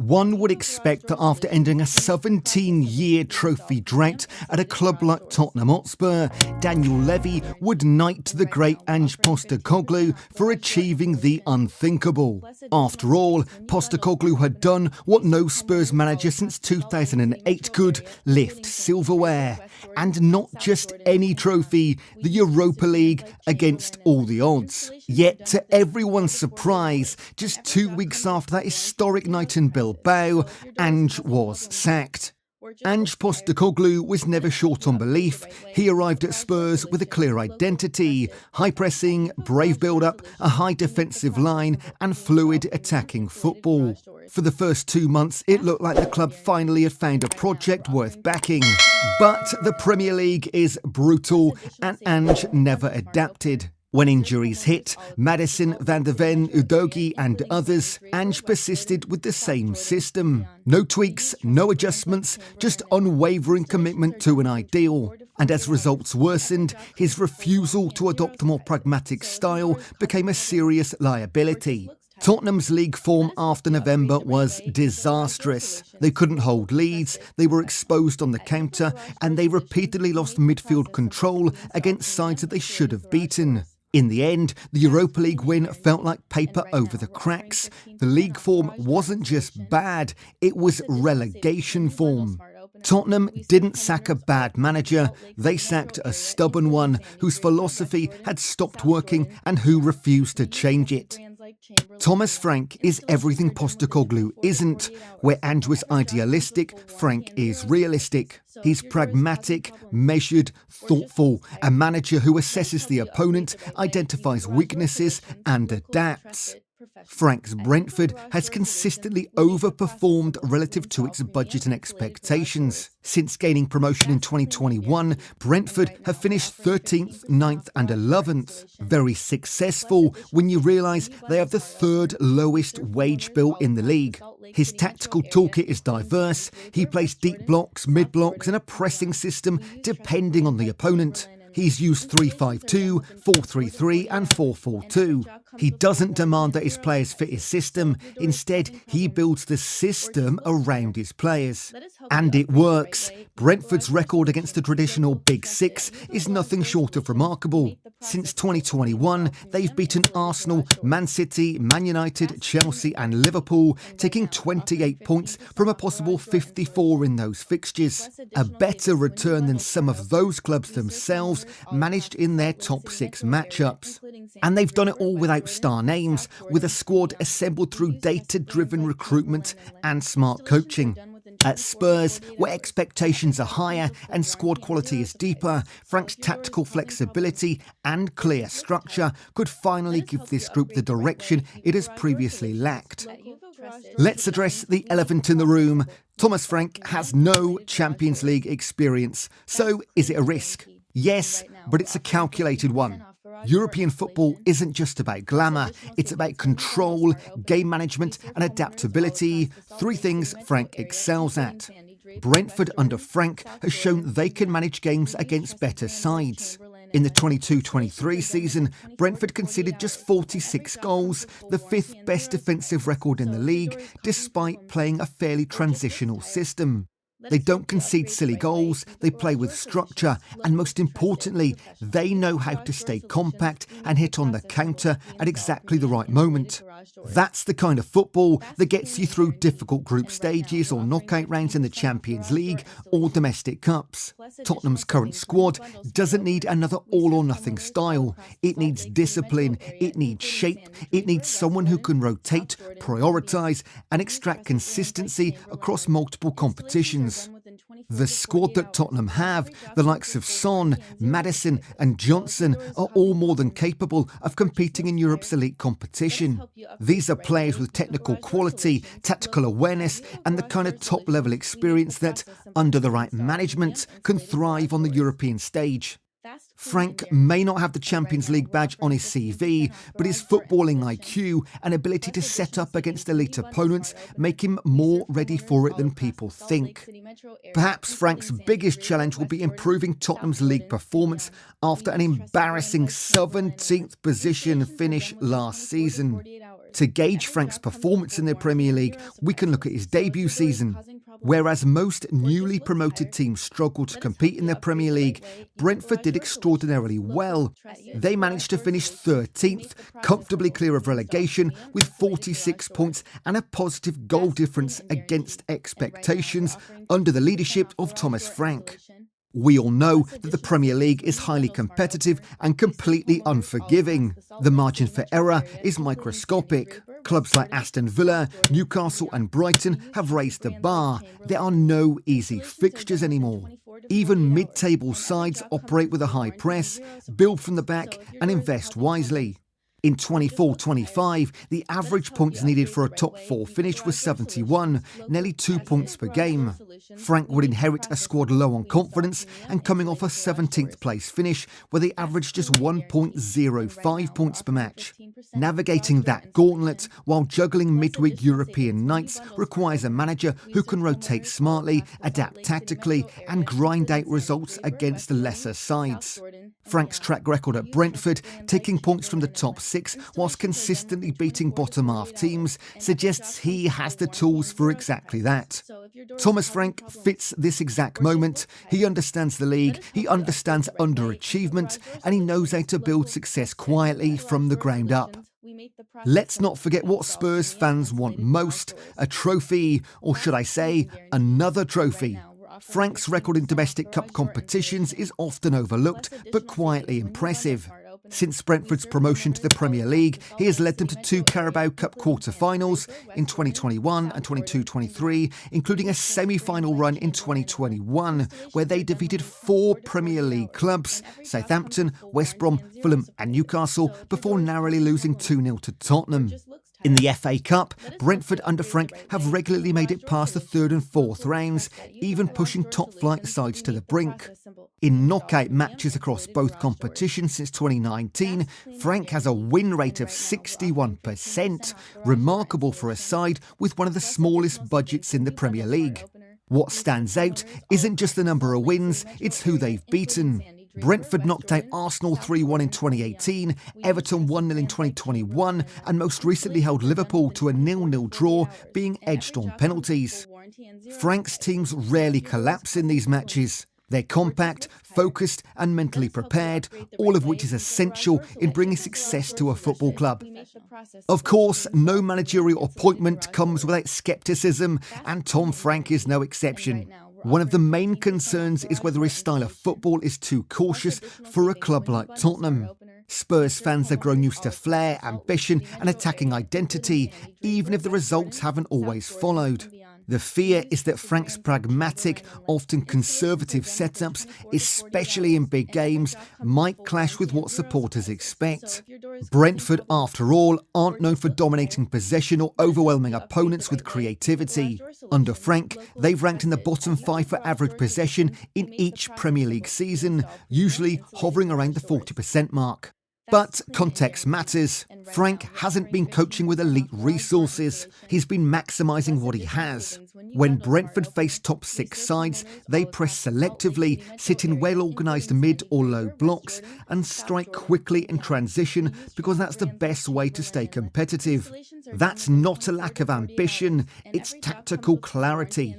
One would expect that after ending a 17-year trophy drought at a club like Tottenham Hotspur, Daniel Levy would knight the great Ange Postecoglou for achieving the unthinkable. After all, Postecoglou had done what no Spurs manager since 2008 could: lift silverware. And not just any trophy, the Europa League, against all the odds. Yet, to everyone's surprise, just 2 weeks after that historic night in Bilbao, Ange was sacked. Ange Postecoglou was never short on belief. He arrived at Spurs with a clear identity: high pressing, brave build-up, a high defensive line and fluid attacking football. For the first 2 months, it looked like the club finally had found a project worth backing. But the Premier League is brutal and Ange never adapted. When injuries hit, Maddison, Van der Ven, Udogie and others, Ange persisted with the same system. No tweaks, no adjustments, just unwavering commitment to an ideal. And as results worsened, his refusal to adopt a more pragmatic style became a serious liability. Tottenham's league form after November was disastrous. They couldn't hold leads, they were exposed on the counter, and they repeatedly lost midfield control against sides that they should have beaten. In the end, the Europa League win felt like paper over the cracks. The league form wasn't just bad, it was relegation form. Tottenham didn't sack a bad manager, they sacked a stubborn one whose philosophy had stopped working and who refused to change it. Thomas Frank is everything Postecoglou isn't. Where Ange was idealistic, Frank is realistic. He's pragmatic, measured, thoughtful, a manager who assesses the opponent, identifies weaknesses and adapts. Frank's Brentford has consistently overperformed relative to its budget and expectations. Since gaining promotion in 2021, Brentford have finished 13th, 9th and 11th. Very successful when you realise they have the third lowest wage bill in the league. His tactical toolkit is diverse. He plays deep blocks, mid blocks and a pressing system depending on the opponent. He's used 3-5-2, 4-3-3 and 4-4-2. He doesn't demand that his players fit his system. Instead, he builds the system around his players. And it works. Brentford's record against the traditional Big Six is nothing short of remarkable. Since 2021, they've beaten Arsenal, Man City, Man United, Chelsea and Liverpool, taking 28 points from a possible 54 in those fixtures. A better return than some of those clubs themselves managed in their top 6 matchups. And they've done it all without star names, with a squad assembled through data-driven recruitment and smart coaching. At Spurs, where expectations are higher and squad quality is deeper, Frank's tactical flexibility and clear structure could finally give this group the direction it has previously lacked. Let's address the elephant in the room. Thomas Frank has no Champions League experience, so is it a risk? Yes, but it's a calculated one. European football isn't just about glamour, it's about control, game management and adaptability, 3 things Frank excels at. Brentford under Frank has shown they can manage games against better sides. In the 22-23 season, Brentford conceded just 46 goals, the 5th best defensive record in the league, despite playing a fairly transitional system. They don't concede silly goals, they play with structure, and most importantly, they know how to stay compact and hit on the counter at exactly the right moment. That's the kind of football that gets you through difficult group stages or knockout rounds in the Champions League or domestic cups. Tottenham's current squad doesn't need another all-or-nothing style. It needs discipline, it needs shape, it needs someone who can rotate, prioritise and extract consistency across multiple competitions. The squad that Tottenham have, the likes of Son, Maddison and Johnson, are all more than capable of competing in Europe's elite competition. These are players with technical quality, tactical awareness and the kind of top-level experience that, under the right management, can thrive on the European stage. Frank may not have the Champions League badge on his CV, but his footballing IQ and ability to set up against elite opponents make him more ready for it than people think. Perhaps Frank's biggest challenge will be improving Tottenham's league performance after an embarrassing 17th position finish last season. To gauge Frank's performance in the Premier League, we can look at his debut season. Whereas most newly promoted teams struggle to compete in the Premier League, Brentford did extraordinarily well. They managed to finish 13th, comfortably clear of relegation with 46 points and a positive goal difference against expectations under the leadership of Thomas Frank. We all know that the Premier League is highly competitive and completely unforgiving. The margin for error is microscopic. Clubs like Aston Villa, Newcastle and Brighton have raised the bar. There are no easy fixtures anymore. Even mid-table sides operate with a high press, build from the back and invest wisely. In 24-25, the average points needed for a top 4 finish was 71, nearly 2 points per game. Frank would inherit a squad low on confidence and coming off a 17th place finish where they averaged just 1.05 points per match. Navigating that gauntlet while juggling midweek European nights requires a manager who can rotate smartly, adapt tactically and grind out results against lesser sides. Frank's track record at Brentford, taking points from the top 6 whilst consistently beating bottom-half teams, suggests he has the tools for exactly that. Thomas Frank fits this exact moment. He understands the league, he understands underachievement, and he knows how to build success quietly from the ground up. Let's not forget what Spurs fans want most, a trophy, or should I say, another trophy. Frank's record in domestic cup competitions is often overlooked, but quietly impressive. Since Brentford's promotion to the Premier League, he has led them to 2 Carabao Cup quarter-finals in 2021 and 22-23, including a semi-final run in 2021, where they defeated 4 Premier League clubs, Southampton, West Brom, Fulham and Newcastle, before narrowly losing 2-0 to Tottenham. In the FA Cup, Brentford under Frank have regularly made it past the 3rd and 4th rounds, even pushing top-flight sides to the brink. In knockout matches across both competitions since 2019, Frank has a win rate of 61%, remarkable for a side with one of the smallest budgets in the Premier League. What stands out isn't just the number of wins, it's who they've beaten. Brentford knocked out Arsenal 3-1 in 2018, Everton 1-0 in 2021 and most recently held Liverpool to a 0-0 draw, being edged on penalties. Frank's teams rarely collapse in these matches. They're compact, focused and mentally prepared, all of which is essential in bringing success to a football club. Of course, no managerial appointment comes without scepticism, and Tom Frank is no exception. One of the main concerns is whether his style of football is too cautious for a club like Tottenham. Spurs fans have grown used to flair, ambition and attacking identity, even if the results haven't always followed. The fear is that Frank's pragmatic, often conservative setups, especially in big games, might clash with what supporters expect. Brentford, after all, aren't known for dominating possession or overwhelming opponents with creativity. Under Frank, they've ranked in the bottom 5 for average possession in each Premier League season, usually hovering around the 40% mark. But context matters. Frank hasn't been coaching with elite resources. He's been maximising what he has. When Brentford face top 6 sides, they press selectively, sit in well-organised mid or low blocks and strike quickly in transition because that's the best way to stay competitive. That's not a lack of ambition, it's tactical clarity.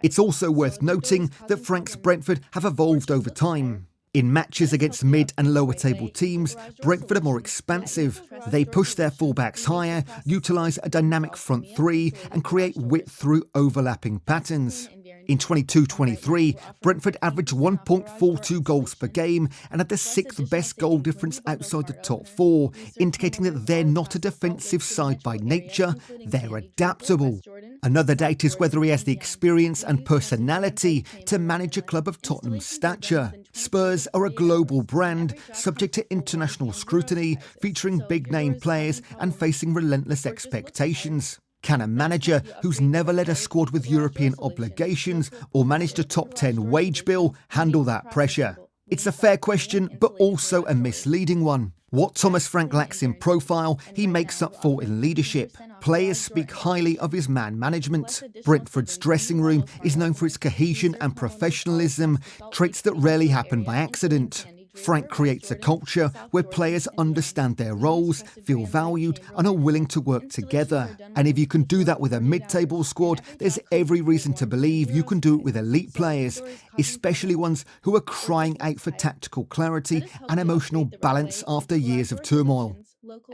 It's also worth noting that Frank's Brentford have evolved over time. In matches against mid and lower table teams, Brentford are more expansive. They push their fullbacks higher, utilise a dynamic front 3 and create width through overlapping patterns. In 22-23, Brentford averaged 1.42 goals per game and had the 6th best goal difference outside the top 4, indicating that they're not a defensive side by nature, they're adaptable. Another doubt is whether he has the experience and personality to manage a club of Tottenham's stature. Spurs are a global brand, subject to international scrutiny, featuring big-name players and facing relentless expectations. Can a manager who's never led a squad with European obligations or managed a top 10 wage bill handle that pressure? It's a fair question, but also a misleading one. What Thomas Frank lacks in profile, he makes up for in leadership. Players speak highly of his man management. Brentford's dressing room is known for its cohesion and professionalism, traits that rarely happen by accident. Frank creates a culture where players understand their roles, feel valued and are willing to work together. And if you can do that with a mid-table squad, there's every reason to believe you can do it with elite players, especially ones who are crying out for tactical clarity and emotional balance after years of turmoil.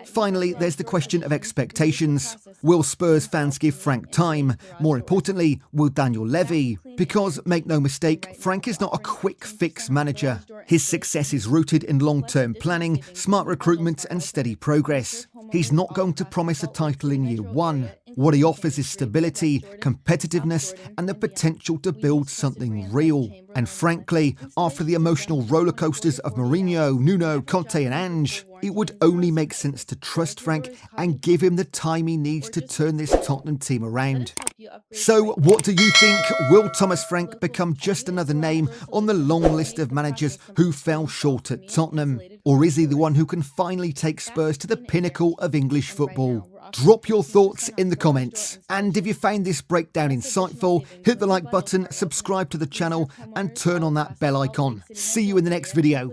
Finally, there's the question of expectations. Will Spurs fans give Frank time? More importantly, will Daniel Levy? Because, make no mistake, Frank is not a quick-fix manager. His success is rooted in long-term planning, smart recruitment and steady progress. He's not going to promise a title in year one. What he offers is stability, competitiveness and the potential to build something real. And frankly, after the emotional rollercoasters of Mourinho, Nuno, Conte and Ange, it would only make sense to trust Frank and give him the time he needs to turn this Tottenham team around. So, what do you think? Will Thomas Frank become just another name on the long list of managers who fell short at Tottenham? Or is he the one who can finally take Spurs to the pinnacle of English football? Drop your thoughts in the comments. And if you found this breakdown insightful, hit the like button, subscribe to the channel and turn on that bell icon. See you in the next video.